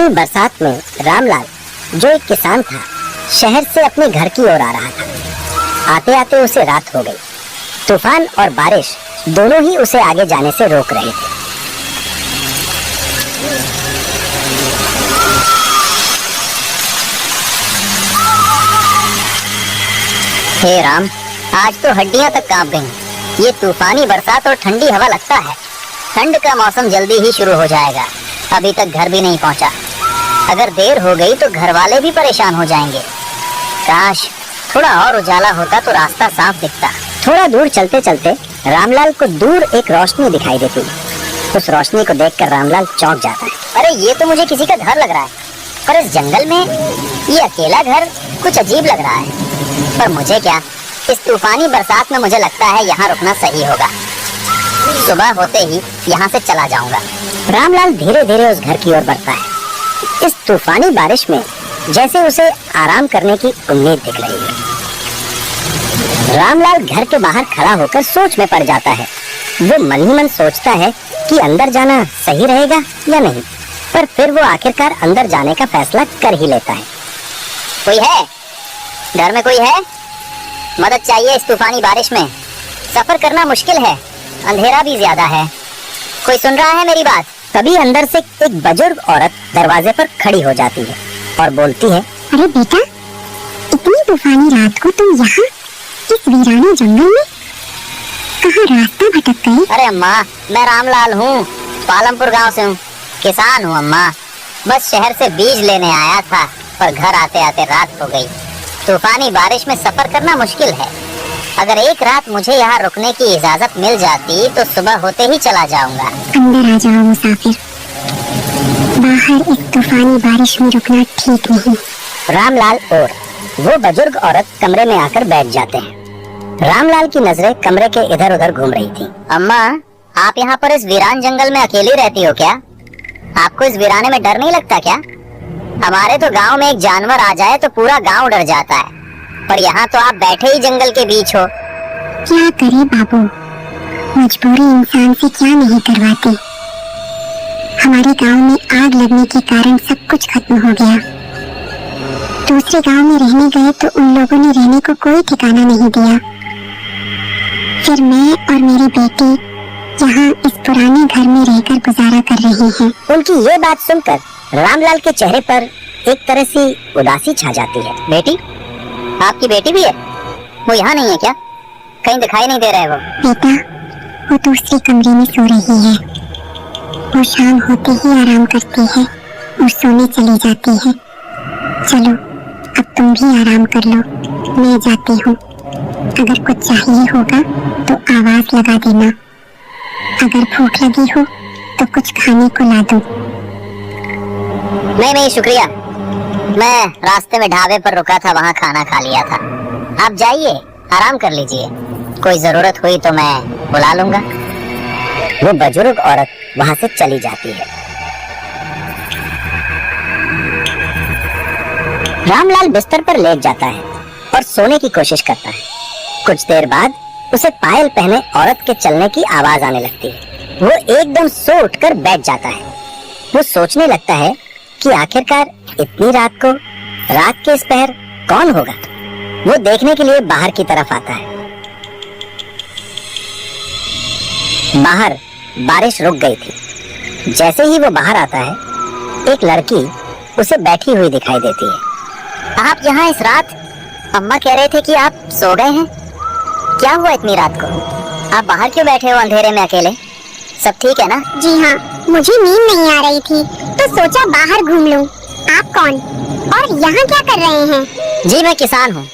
बरसात में रामलाल, जो एक किसान था, शहर से अपने घर की ओर आ रहा था। आते आते उसे रात हो गई। तूफान और बारिश दोनों ही उसे आगे जाने से रोक रहे थे। हे राम, आज तो हड्डियां तक कांप गईं। ये तूफानी बरसात और ठंडी हवा, लगता है ठंड का मौसम जल्दी ही शुरू हो जाएगा। अभी तक घर भी नहीं पहुंचा। अगर देर हो गई तो घर वाले भी परेशान हो जाएंगे। काश थोड़ा और उजाला होता तो रास्ता साफ दिखता। थोड़ा दूर चलते चलते रामलाल को दूर एक रोशनी दिखाई देती। उस रोशनी को देखकर रामलाल चौंक जाता है। अरे ये तो मुझे किसी का घर लग रहा है, पर इस जंगल में ये अकेला घर कुछ अजीब लग रहा है। पर मुझे क्या, इस तूफानी बरसात में मुझे लगता है यहाँ रुकना सही होगा। सुबह होते ही यहाँ से चला जाऊंगा। रामलाल धीरे धीरे उस घर की ओर बढ़ता है। इस तूफानी बारिश में जैसे उसे आराम करने की उम्मीद दिख रही है। रामलाल घर के बाहर खड़ा होकर सोच में पड़ जाता है। वो मन ही मन सोचता है कि अंदर जाना सही रहेगा या नहीं, पर फिर वो आखिरकार अंदर जाने का फैसला कर ही लेता है। कोई है? घर में कोई है? मदद चाहिए इस तूफानी बारिश में। सफर करना मुश्किल है, अंधेरा भी ज्यादा है। कोई सुन रहा है मेरी बात? तभी अंदर से एक बुजुर्ग औरत दरवाजे पर खड़ी हो जाती है और बोलती है, अरे बेटा, इतनी तूफानी रात को तुम यहाँ इस वीराने जंगल में? कहाँ रास्ता भटक गए? अरे अम्मा, मैं रामलाल हूँ, पालमपुर गांव से हूँ। किसान हूँ अम्मा। बस शहर से बीज लेने आया था, पर घर आते आते रात हो गई। तूफानी बारिश में सफर करना मुश्किल है। अगर एक रात मुझे यहाँ रुकने की इजाजत मिल जाती तो सुबह होते ही चला जाऊंगा। अंदर आ जाओ मुसाफिर, बाहर इस तूफानी बारिश में रुकना ठीक नहीं। रामलाल और वो बुजुर्ग औरत कमरे में आकर बैठ जाते हैं। रामलाल की नजरें कमरे के इधर उधर घूम रही थी। अम्मा, आप यहाँ पर इस वीरान जंगल में अकेली रहती हो क्या? आपको इस वीराने में डर नहीं लगता क्या? हमारे तो गांव में एक जानवर आ जाए तो पूरा गांव डर जाता है, पर यहाँ तो आप बैठे ही जंगल के बीच हो। क्या करे बाबू, मजबूरी इंसान से क्या नहीं करवाती। हमारे गांव में आग लगने के कारण सब कुछ खत्म हो गया। दूसरे गांव में रहने गए तो उन लोगों ने रहने को कोई ठिकाना नहीं दिया। फिर मैं और मेरी बेटी यहाँ इस पुराने घर में रहकर गुजारा कर रहे हैं। उनकी ये बात सुनकर रामलाल के चेहरे पर एक तरह से उदासी छा जाती है। बेटी? आपकी बेटी भी है? वो यहाँ नहीं है क्या? कहीं दिखाई नहीं दे रहा है वो। बेटा, वो दूसरे कमरे में सो रही है। वो शाम होते ही आराम करती है और सोने चली जाती है। चलो, अब तुम भी आराम कर लो, मैं जाती हूँ। अगर कुछ चाहिए होगा तो आवाज लगा देना। अगर भूख लगी हो तो कुछ खाने को ला दो। नहीं शुक्रिया, मैं रास्ते में ढाबे पर रुका था, वहाँ खाना खा लिया था। आप जाइए, आराम कर लीजिए। कोई जरूरत हुई तो मैं बुला लूंगा। वो बुजुर्ग औरत वहाँ से चली जाती है। रामलाल बिस्तर पर लेट जाता है और सोने की कोशिश करता है। कुछ देर बाद उसे पायल पहने औरत के चलने की आवाज आने लगती है। वो एकदम सो उठकर बैठ जाता है। वो सोचने लगता है कि आखिरकार इतनी रात को, रात के इस पहर कौन होगा। वो देखने के लिए बाहर की तरफ आता है। बाहर बारिश रुक गई थी। जैसे ही वो बाहर आता है, एक लड़की उसे बैठी हुई दिखाई देती है। आप यहाँ इस रात? अम्मा कह रहे थे कि आप सो गए हैं। क्या हुआ इतनी रात को? आप बाहर क्यों बैठे हो अंधेरे में अकेले? सब ठीक है ना? जी हाँ, मुझे नींद नहीं आ रही थी तो सोचा बाहर घूम लूं। आप कौन और यहाँ क्या कर रहे हैं? जी मैं किसान हूँ,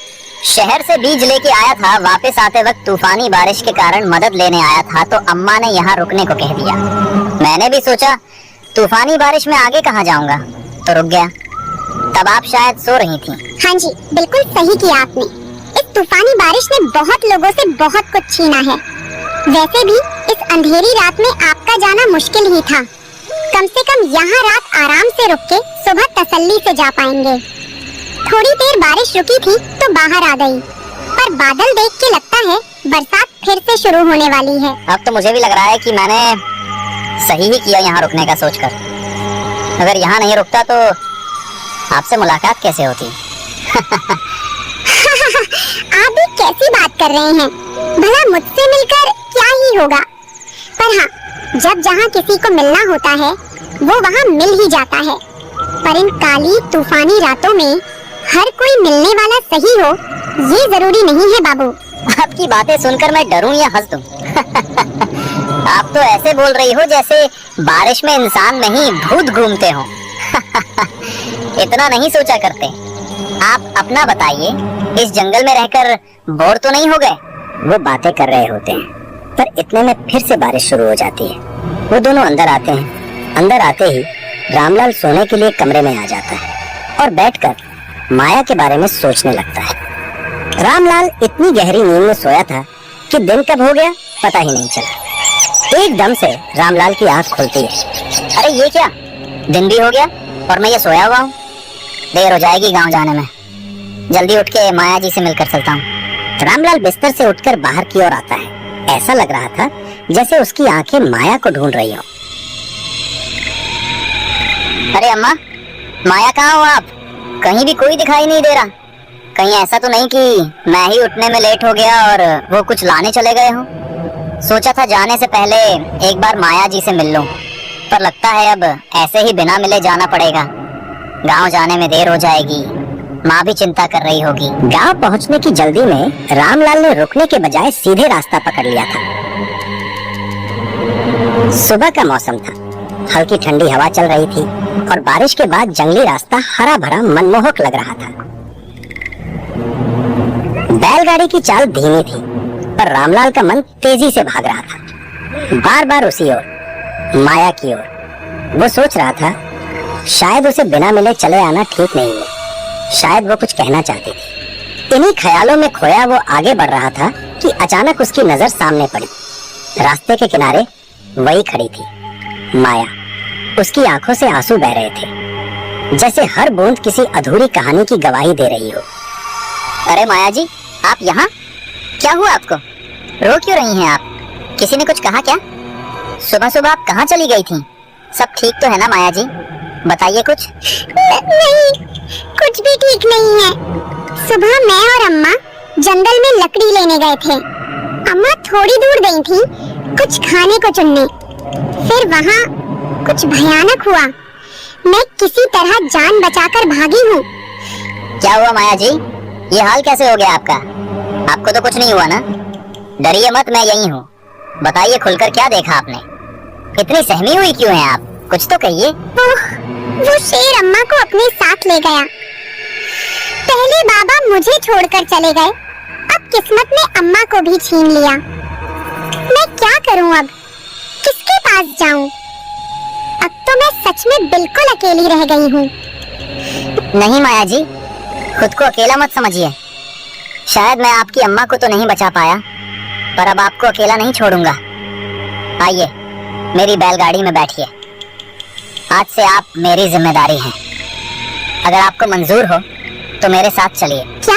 शहर से बीज लेके आया था। वापस आते वक्त तूफानी बारिश के कारण मदद लेने आया था तो अम्मा ने यहाँ रुकने को कह दिया। मैंने भी सोचा तूफानी बारिश में आगे कहाँ जाऊँगा, तो रुक गया। तब आप शायद सो रही थी। हाँ जी, बिल्कुल सही किया आपने। इस तूफानी बारिश ने बहुत लोगों से बहुत कुछ छीना है। वैसे भी इस अंधेरी रात में आपका जाना मुश्किल ही था। कम से कम यहाँ रात आराम से रुक के सुबह तसल्ली से जा पाएंगे। थोड़ी देर बारिश रुकी थी तो बाहर आ गई, पर बादल देख के लगता है बरसात फिर से शुरू होने वाली है। अब तो मुझे भी लग रहा है कि मैंने सही ही किया यहाँ रुकने का सोचकर। अगर यहाँ नहीं रुकता तो आपसे मुलाकात कैसे होती? आप भी कैसी बात कर रहे हैं? भला मुझसे मिलकर क्या ही होगा। पर हाँ, जब जहाँ किसी को मिलना होता है वो वहाँ मिल ही जाता है। पर इन काली तूफानी रातों में हर कोई मिलने वाला सही हो, ये जरूरी नहीं है बाबू। आपकी बातें सुनकर मैं डरूं या हंस दूं? आप तो ऐसे बोल रही हो जैसे बारिश में इंसान नहीं भूत घूमते हो। इतना नहीं सोचा करते। आप अपना बताइए, इस जंगल में रहकर बोर तो नहीं हो गए? वो बातें कर रहे होते हैं, पर इतने में फिर से बारिश शुरू हो जाती है। वो दोनों अंदर आते हैं। अंदर आते ही रामलाल सोने के लिए कमरे में आ जाता है और बैठकर माया के बारे में सोचने लगता है। रामलाल इतनी गहरी नींद में सोया था कि दिन कब हो गया पता ही नहीं चला। एकदम से रामलाल की आंख खुलती है। अरे ये क्या, दिन भी हो गया और मैं ये सोया हुआ हूँ। देर हो जाएगी गांव जाने में, जल्दी उठ के माया जी से मिलकर चलता हूँ। रामलाल बिस्तर से उठकर बाहर की ओर आता है। ऐसा लग रहा था जैसे उसकी आंखें माया को ढूंढ रही हो। अरे अम्मा, माया कहाँ हो आप? कहीं भी कोई दिखाई नहीं दे रहा। कहीं ऐसा तो नहीं कि मैं ही उठने में लेट हो गया और वो कुछ लाने चले गए हो? सोचा था जाने से पहले एक बार माया जी से मिल लूं, पर लगता है अब ऐसे ही बिना मिले जाना पड़ेगा। गांव जाने में देर हो जाएगी, माँ भी चिंता कर रही होगी। गांव पहुंचने की जल्दी में रामलाल ने रुकने के बजाय सीधे रास्ता पकड़ लिया था। सुबह का मौसम था, हल्की ठंडी हवा चल रही थी और बारिश के बाद जंगली रास्ता हरा भरा मनमोहक लग रहा था। बैलगाड़ी की चाल धीमी थी, पर रामलाल का मन तेजी से भाग रहा था, बार बार उसी ओर, माया की ओर। वो सोच रहा था शायद उसे बिना मिले चले आना ठीक नहीं है, शायद वो कुछ कहना चाहती थी। इन्हीं ख्यालों में खोया वो आगे बढ़ रहा था कि अचानक उसकी नजर सामने पड़ी। रास्ते के किनारे वही खड़ी थी, माया। उसकी आंखों से आंसू बह रहे थे, जैसे हर बूंद किसी अधूरी कहानी की गवाही दे रही हो। अरे माया जी, आप यहाँ? क्या हुआ आपको? रो क्यों रही हैं आप? किसी ने कुछ कहा क्या? सुबह सुबह आप कहाँ चली गई थी? सब ठीक तो है ना माया जी? बताइए कुछ। नहीं, कुछ भी ठीक नहीं है। सुबह मैं और अम्मा जंगल में लकड़ी लेने गए थे। अम्मा थोड़ी दूर गई थी कुछ खाने को चुनने, फिर वहाँ कुछ भयानक हुआ। मैं किसी तरह जान बचाकर भागी हूँ। क्या हुआ माया जी? ये हाल कैसे हो गया आपका? आपको तो कुछ नहीं हुआ ना? डरिए मत, मैं यही हूँ। बताइए खुलकर, क्या देखा आपने? इतनी सहमी हुई क्यों हैं आप? कुछ तो कहिए। वो शेर अम्मा को अपने साथ ले गया। पहले बाबा मुझे छोड़कर चले गए, अब किस्मत ने अम्मा को भी छीन लिया। मैं क्या करूँ अब? किसके पास जाऊँ? अब तो मैं सच में बिल्कुल अकेली रह गई हूँ। नहीं माया जी, खुद को अकेला मत समझिए। शायद मैं आपकी अम्मा को तो नहीं बचा पाया, पर अब आपको अकेला नहीं छोड़ूंगा। आइए मेरी बैलगाड़ी में बैठिए। आज से आप मेरी जिम्मेदारी हैं। अगर आपको मंजूर हो तो मेरे साथ चलिए। क्या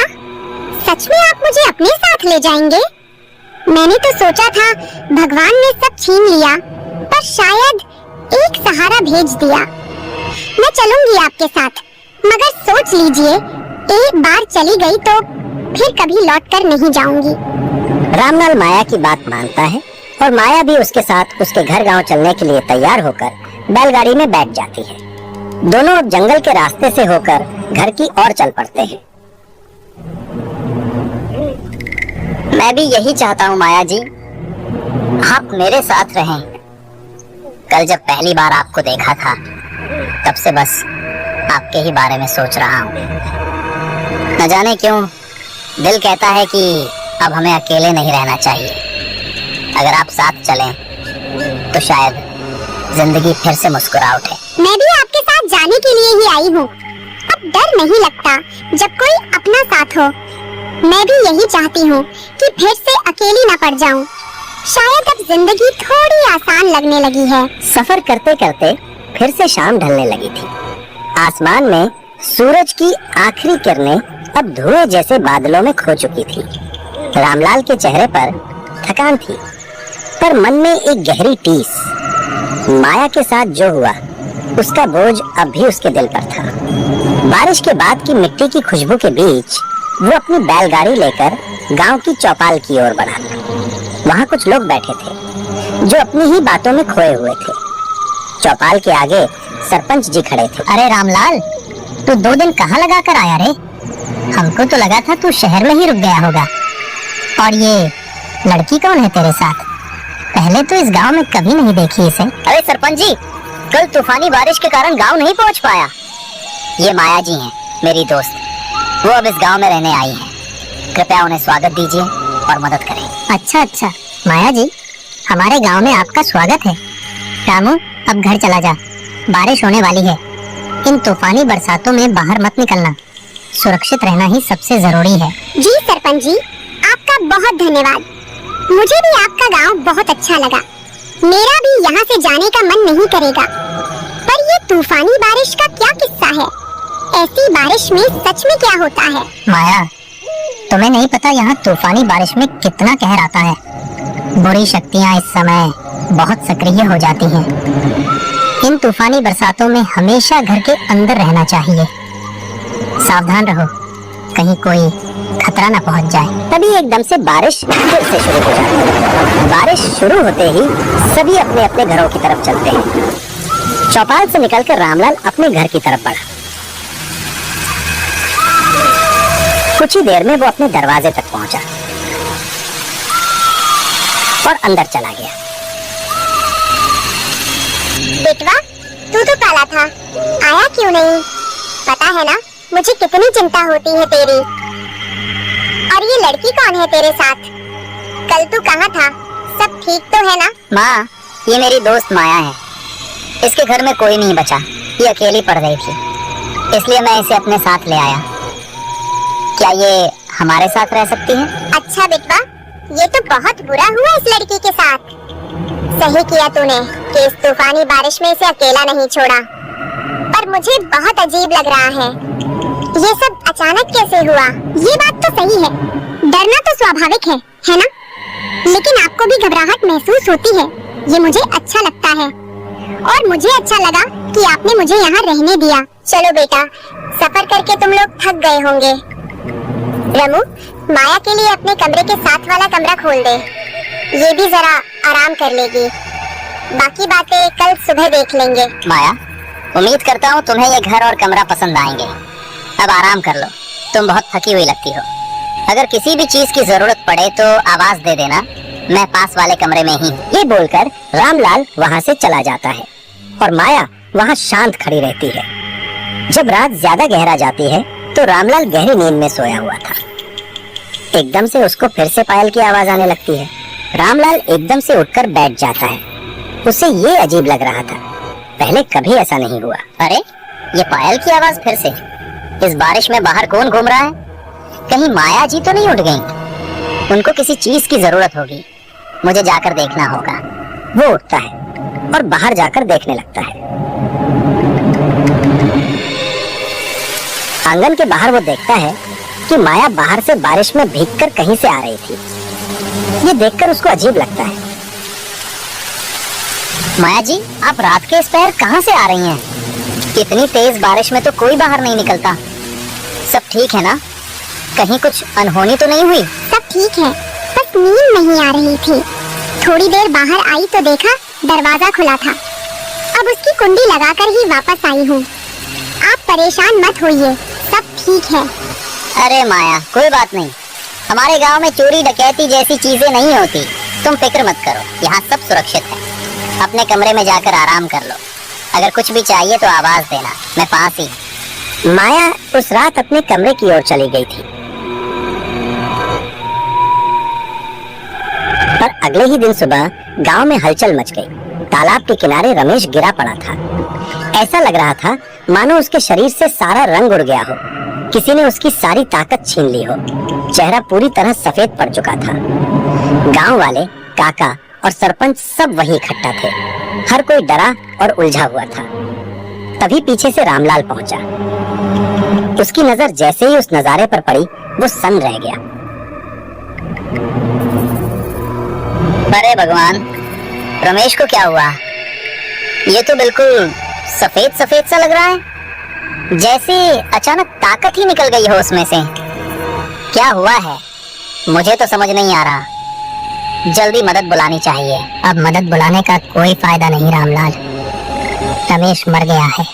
सच में आप मुझे अपने साथ ले जाएंगे? मैंने तो सोचा था भगवान ने सब छीन लिया, पर शायद एक सहारा भेज दिया। मैं चलूंगी आपके साथ, मगर सोच लीजिए, एक बार चली गई तो फिर कभी लौटकर नहीं जाऊंगी। रामलाल माया की बात मानता है और माया भी उसके साथ उसके घर गांव चलने के लिए तैयार होकर बैलगाड़ी में बैठ जाती है। दोनों अब जंगल के रास्ते से होकर घर की ओर चल पड़ते हैं। मैं भी यही चाहता हूँ माया जी, आप मेरे साथ रहें। कल जब पहली बार आपको देखा था, तब से बस आपके ही बारे में सोच रहा हूँ। न जाने क्यों दिल कहता है कि अब हमें अकेले नहीं रहना चाहिए। अगर आप साथ चलें तो शायद जिंदगी फिर से मुस्कुरा उठे। मैं भी आपके साथ जाने के लिए ही आई हूँ। अब डर नहीं लगता जब कोई अपना साथ हो। मैं भी यही चाहती हूँ कि फिर से अकेली न पड़ जाऊँ। शायद अब जिंदगी थोड़ी आसान लगने लगी है। सफर करते करते फिर से शाम ढलने लगी थी। आसमान में सूरज की आखिरी किरणें अब धुएं जैसे बादलों में खो चुकी थी। रामलाल के चेहरे पर थकान थी, पर मन में एक गहरी टीस। माया के साथ जो हुआ उसका बोझ अब भी उसके दिल पर था। बारिश के बाद की मिट्टी की खुशबू के बीच वो अपनी बैलगाड़ी लेकर गांव की चौपाल की ओर बढ़ा। वहां कुछ लोग बैठे थे जो अपनी ही बातों में खोए हुए थे। चौपाल के आगे सरपंच जी खड़े थे। अरे रामलाल, तू 2 दिन कहाँ लगा कर आया रे? हमको तो लगा था तू शहर में ही रुक गया होगा। और ये लड़की कौन है तेरे साथ? पहले तो इस गांव में कभी नहीं देखी इसे। अरे सरपंच जी, कल तूफानी बारिश के कारण गांव नहीं पहुंच पाया। ये माया जी हैं, मेरी दोस्त। वो अब इस गांव में रहने आई हैं। कृपया उन्हें स्वागत दीजिए और मदद करें। अच्छा अच्छा, माया जी, हमारे गांव में आपका स्वागत है। रामू, अब घर चला जा, बारिश होने वाली है। इन तूफानी बरसातों में बाहर मत निकलना, सुरक्षित रहना ही सबसे जरूरी है। जी सरपंच जी, आपका बहुत धन्यवाद। मुझे भी आपका गांव बहुत अच्छा लगा। मेरा भी यहाँ से जाने का मन नहीं करेगा। पर ये तूफानी बारिश का क्या किस्सा है? ऐसी बारिश में सच में क्या होता है? माया, तुम्हें नहीं पता यहाँ तूफानी बारिश में कितना कहर आता है। बुरी शक्तियाँ इस समय बहुत सक्रिय हो जाती हैं। इन तूफानी बरसातों में हमेशा घर के अंदर रहना चाहिए। सावधान रहो, कहीं कोई खतरा न पहुंच जाए। तभी एकदम से बारिश फिर से शुरू हो जाती है। बारिश शुरू होते ही सभी अपने अपने घरों की तरफ चलते हैं। चौपाल से निकलकर रामलाल अपने घर की तरफ बढ़ा। कुछ ही देर में वो अपने दरवाजे तक पहुंचा और अंदर चला गया। बेटवा, तू तो काला था, आया क्यों नहीं? पता है ना मुझे कितनी चिंता होती है तेरी। और ये लड़की कौन है तेरे साथ? कल तू कहाँ था? सब ठीक तो है ना? माँ, ये मेरी दोस्त माया है। इसके घर में कोई नहीं बचा, ये अकेली पड़ रही थी, इसलिए मैं इसे अपने साथ ले आया। क्या ये हमारे साथ रह सकती है? अच्छा बेटवा, ये तो बहुत बुरा हुआ इस लड़की के साथ। सही किया तूने कि इस तूफानी बारिश में इसे अकेला नहीं छोड़ा। पर मुझे बहुत अजीब लग रहा है, ये सब अचानक कैसे हुआ? ये बात तो सही है, डरना तो स्वाभाविक है ना? लेकिन आपको भी घबराहट महसूस होती है, ये मुझे अच्छा लगता है। और मुझे अच्छा लगा कि आपने मुझे यहाँ रहने दिया। चलो बेटा, सफर करके तुम लोग थक गए होंगे। रमू, माया के लिए अपने कमरे के साथ वाला कमरा खोल दे, ये भी जरा आराम कर लेगी। बाकी बातें कल सुबह देख लेंगे। माया, उम्मीद करता हूँ तुम्हें ये घर और कमरा पसंद आएंगे। अब आराम कर लो, तुम बहुत थकी हुई लगती हो। अगर किसी भी चीज की जरूरत पड़े तो आवाज दे देना, मैं पास वाले कमरे में ही। ये बोलकर रामलाल वहाँ से चला जाता है और माया वहाँ शांत खड़ी रहती है। जब रात ज्यादा गहरा जाती है तो रामलाल गहरी नींद में सोया हुआ था। एकदम से उसको फिर से पायल की आवाज आने लगती है। रामलाल एकदम से उठकर बैठ जाता है। उसे ये अजीब लग रहा था, पहले कभी ऐसा नहीं हुआ। अरे, ये पायल की आवाज फिर से। इस बारिश में बाहर कौन घूम रहा है? कहीं माया जी तो नहीं उठ गई? उनको किसी चीज की जरूरत होगी, मुझे जाकर देखना होगा। वो उठता है और बाहर जाकर देखने लगता है। आंगन के बाहर वो देखता है कि माया बाहर से बारिश में भीगकर कहीं से आ रही थी। ये देखकर उसको अजीब लगता है। माया जी, आप रात के इस पहर कहाँ से आ रही हैं? इतनी तेज बारिश में तो कोई बाहर नहीं निकलता। सब ठीक है ना? कहीं कुछ अनहोनी तो नहीं हुई? सब ठीक है, बस नींद नहीं आ रही थी। थोड़ी देर बाहर आई तो देखा दरवाजा खुला था। अब उसकी कुंडी लगाकर ही वापस आई हूँ। आप परेशान मत होइए, सब ठीक है। अरे माया, कोई बात नहीं। हमारे गांव में चोरी डकैती जैसी चीजें नहीं होती, तुम फिक्र मत करो, यहाँ सब सुरक्षित है। अपने कमरे में जाकर आराम कर लो। अगर कुछ भी चाहिए तो आवाज देना, मैं पास ही। माया उस रात अपने कमरे की ओर चली गई थी। पर अगले ही दिन सुबह गांव में हलचल मच गई। तालाब के किनारे रमेश गिरा पड़ा था। ऐसा लग रहा था मानो उसके शरीर से सारा रंग उड़ गया हो, किसी ने उसकी सारी ताकत छीन ली हो। चेहरा पूरी तरह सफेद पड़ चुका था। गांव वाले, काका और सरपंच सब वहीं इकट्ठा थे। हर कोई डरा और उलझा हुआ था। तभी पीछे से रामलाल पहुंचा। उसकी नजर जैसे ही उस नजारे पर पड़ी, वो सन्न रह गया। अरे भगवान, रमेश को क्या हुआ? ये तो बिल्कुल सफेद सफेद सा लग रहा है, जैसे अचानक ताकत ही निकल गई हो उसमें से। क्या हुआ है मुझे तो समझ नहीं आ रहा। जल्दी मदद बुलानी चाहिए। अब मदद बुलाने का कोई फायदा नहीं रामलाल। रमेश मर गया है,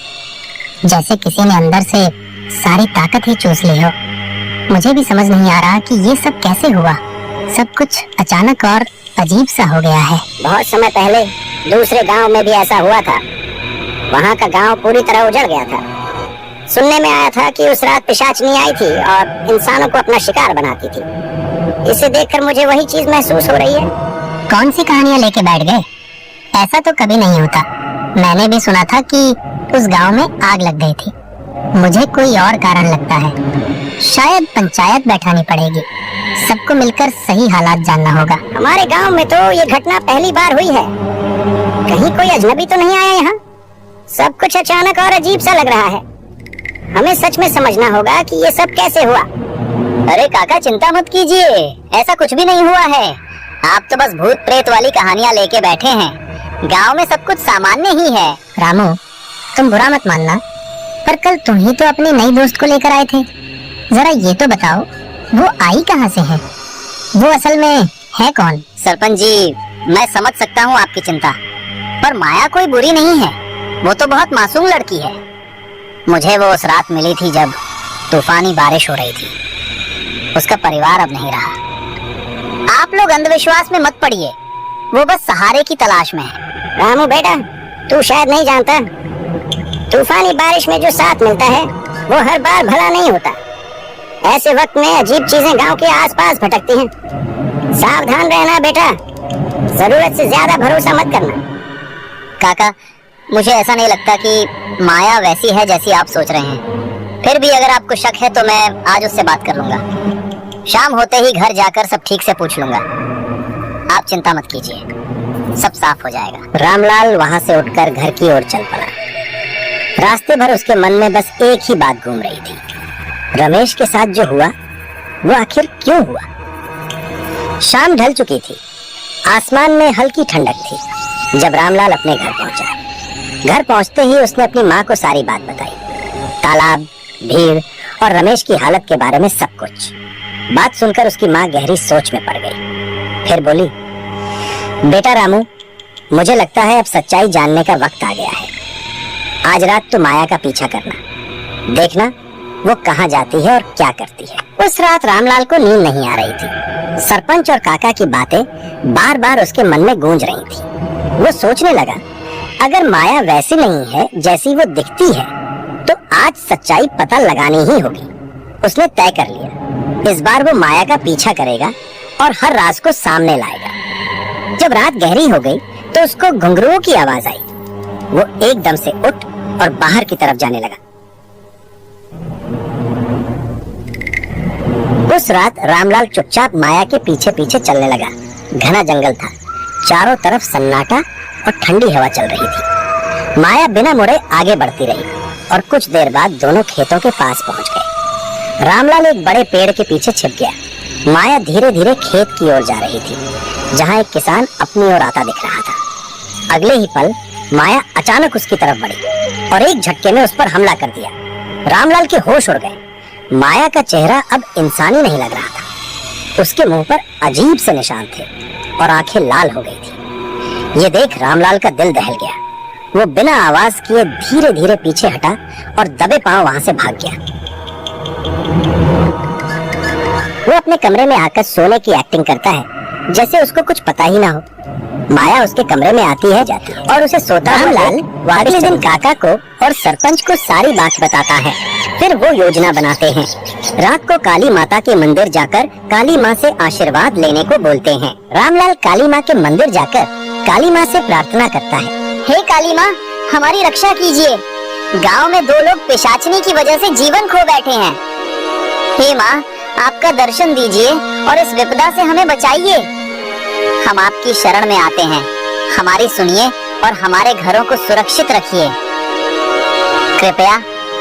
जैसे किसी ने अंदर से सारी ताकत ही चूस ली हो। मुझे भी समझ नहीं आ रहा कि ये सब कैसे हुआ। सब कुछ अचानक और अजीब सा हो गया है। बहुत समय पहले दूसरे गांव में भी ऐसा हुआ था। वहां का गांव पूरी तरह उजड़ गया था। सुनने में आया था कि उस रात पिशाचनी आई थी और इंसानों को अपना शिकार बनाती थी। इसे देखकर मुझे वही चीज महसूस हो रही है। कौन सी कहानियां लेके बैठ गए? ऐसा तो कभी नहीं होता। मैंने भी सुना था कि उस गांव में आग लग गई थी। मुझे कोई और कारण लगता है। शायद पंचायत बैठानी पड़ेगी। सबको मिलकर सही हालात जानना होगा। हमारे गांव में तो ये घटना पहली बार हुई है। कहीं कोई अजनबी तो नहीं आया यहाँ? सब कुछ अचानक और अजीब सा लग रहा है। हमें सच में समझना होगा कि ये सब कैसे हुआ। अरे काका चिंता मत कीजिए, ऐसा कुछ भी नहीं हुआ है। आप तो बस भूत प्रेत वाली कहानियां लेके बैठे हैं। गांव में सब कुछ सामान्य ही है। रामू, तुम बुरा मत मानना, पर कल तुम ही तो अपनी नई दोस्त को लेकर आए थे। जरा ये तो बताओ, वो आई कहाँ से है? वो असल में है कौन? सरपंच जी, मैं समझ सकता हूँ आपकी चिंता, पर माया कोई बुरी नहीं है। वो तो बहुत मासूम लड़की है। मुझे वो उस रात मिली थी जब तूफानी बारिश हो रही थी। उसका परिवार अब नहीं रहा। आप लोग अंधविश्वास में मत पड़िए। वो बस सहारे की तलाश में है। रामू बेटा, तू शायद नहीं जानता, तूफानी बारिश में जो साथ मिलता है वो हर बार भला नहीं होता। ऐसे वक्त में अजीब चीजें गांव के आसपास भटकती हैं। सावधान रहना बेटा, जरूरत से ज्यादा भरोसा मत करना। काका, मुझे ऐसा नहीं लगता कि माया वैसी है जैसी आप सोच रहे हैं। फिर भी अगर आपको शक है तो मैं आज उससे बात कर लूंगा। शाम होते ही घर जाकर सब ठीक से पूछ लूंगा। आप चिंता मत कीजिए, सब साफ हो जाएगा। रामलाल वहां से उठकर घर की ओर चल पड़ा। रास्ते भर उसके मन में बस एक ही बात घूम रही थी। रमेश के साथ जो हुआ वो आखिर क्यों हुआ? शाम ढल चुकी थी। आसमान में हल्की ठंडक थी जब रामलाल अपने घर पहुंचा। घर पहुंचते ही उसने अपनी माँ को सारी बात बताई। तालाब, भीड़ और रमेश की हालत के बारे में सब कुछ। बात सुनकर उसकी माँ गहरी सोच में पड़ गई। फिर बोली, बेटा रामू, मुझे लगता है अब सच्चाई जानने का वक्त आ गया है। आज रात तो माया का पीछा करना, देखना वो कहाँ जाती है और क्या करती है। उस रात रामलाल को नींद नहीं आ रही थी। सरपंच और काका की बातें बार बार उसके मन में गूंज रही थी। वो सोचने लगा, अगर माया वैसी नहीं है जैसी वो दिखती है तो आज सच्चाई पता लगानी ही होगी। उसने तय कर लिया, इस बार वो माया का पीछा करेगा और हर राज को सामने लाएगा। जब रात गहरी हो गई तो उसको घुंघरुओं की आवाज आई। वो एकदम से उठ और बाहर की तरफ जाने लगा। उस रात रामलाल चुपचाप माया के पीछे पीछे चलने लगा। घना जंगल था, चारों तरफ सन्नाटा और ठंडी हवा चल रही थी। माया बिना मुड़े आगे बढ़ती रही और कुछ देर बाद दोनों खेतों के पास पहुंच गए। रामलाल एक बड़े पेड़ के पीछे छिप गया। माया धीरे धीरे खेत की ओर जा रही थी, जहां एक किसान अपनी ओर आता दिख रहा था। अगले ही पल माया अचानक उसकी तरफ बढ़ी और एक झटके में उस पर हमला कर दिया। रामलाल के होश उड़ गए। माया का चेहरा अब इंसानी नहीं लग रहा था। उसके मुंह पर अजीब से निशान थे और आंखें लाल हो गई थी। ये देख रामलाल का दिल दहल गया। वो बिना आवाज किए धीरे धीरे पीछे हटा और दबे पांव वहां से भाग गया। वो अपने कमरे में आकर सोने की एक्टिंग करता है जैसे उसको कुछ पता ही ना हो। माया उसके कमरे में आती है जाती है और उसे सोता हुआ लाल अगले दिन काका को और सरपंच को सारी बात बताता है। फिर वो योजना बनाते हैं। रात को काली माता के मंदिर जाकर काली माँ से आशीर्वाद लेने को बोलते हैं। रामलाल काली माँ के मंदिर जाकर काली माँ से प्रार्थना करता है, हे काली माँ, हमारी रक्षा कीजिए। गांव में 2 लोग पिशाचनी की वजह से जीवन खो बैठे हैं। हे माँ, आपका दर्शन दीजिए और इस विपदा से हमें बचाइए। हम आपकी शरण में आते हैं, हमारी सुनिए और हमारे घरों को सुरक्षित रखिए। कृपया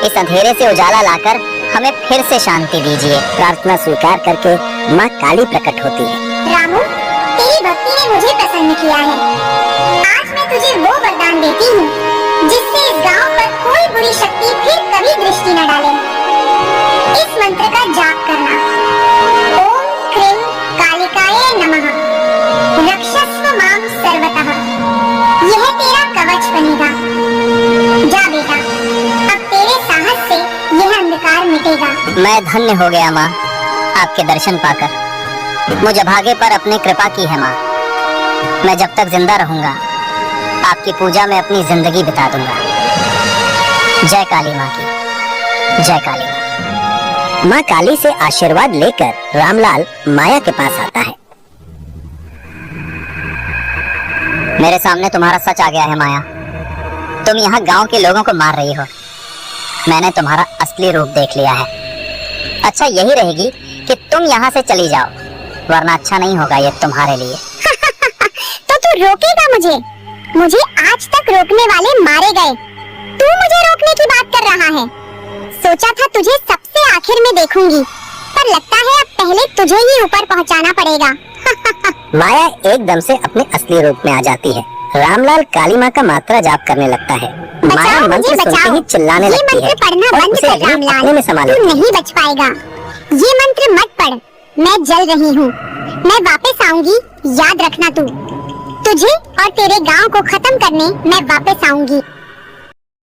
इस अंधेरे से उजाला लाकर हमें फिर से शांति दीजिए। प्रार्थना स्वीकार करके माँ काली प्रकट होती है। रामू, तेरी भक्ति ने मुझे प्रसन्न किया है। आज मैं तुझे वो वरदान देती हूँ जिससे इस गांव पर कोई बुरी शक्ति फिर कभी दृष्टि न डाले। इस मंत्र का जाप करना। ओम क्रीं कालिकाये नमः रक्षस्व मां सर्वतः। यह तेरा कवच बनेगा। जा बेटा, अब तेरे साहस से यह अंधकार मिटेगा। मैं धन्य हो गया माँ, आपके दर्शन पाकर। मुझ भागे पर अपने कृपा की है माँ। मैं जब तक जिंदा रहूंगा आपकी पूजा में अपनी जिंदगी बिता दूंगा। जय काली माँ की, जय काली माँ। माँ काली से आशीर्वाद लेकर रामलाल माया के पास आता है। मेरे सामने तुम्हारा सच आ गया है माया। तुम यहाँ गांव के लोगों को मार रही हो। मैंने तुम्हारा असली रूप देख लिया है। अच्छा यही रहेगी कि तुम यहाँ से चली जाओ, वरना अच्छा नहीं होगा ये तुम्हारे लिए। तो तू रोकेगा मुझे? मुझे आज तक रोकने वाले मारे गए, तू मुझे रोकने की बात कर रहा है। सोचा था तुझे सबसे आखिर में देखूंगी, पर लगता है अब पहले तुझे ही ऊपर पहुंचाना पड़ेगा। माया एकदम से अपने असली रूप में आ जाती है। रामलाल काली माँ का मात्रा जाप करने लगता है। माया मंत्र सुनते ही चिल्लाने लगती है। ये मंत्र पढ़ना बंद कर रामलाल, तू नहीं बच पाएगा। ये मंत्र मत पढ़, मैं जल रही हूँ। मैं वापस आऊंगी, याद रखना तू। तुझे और तेरे गांव को खत्म करने मैं वापस आऊंगी।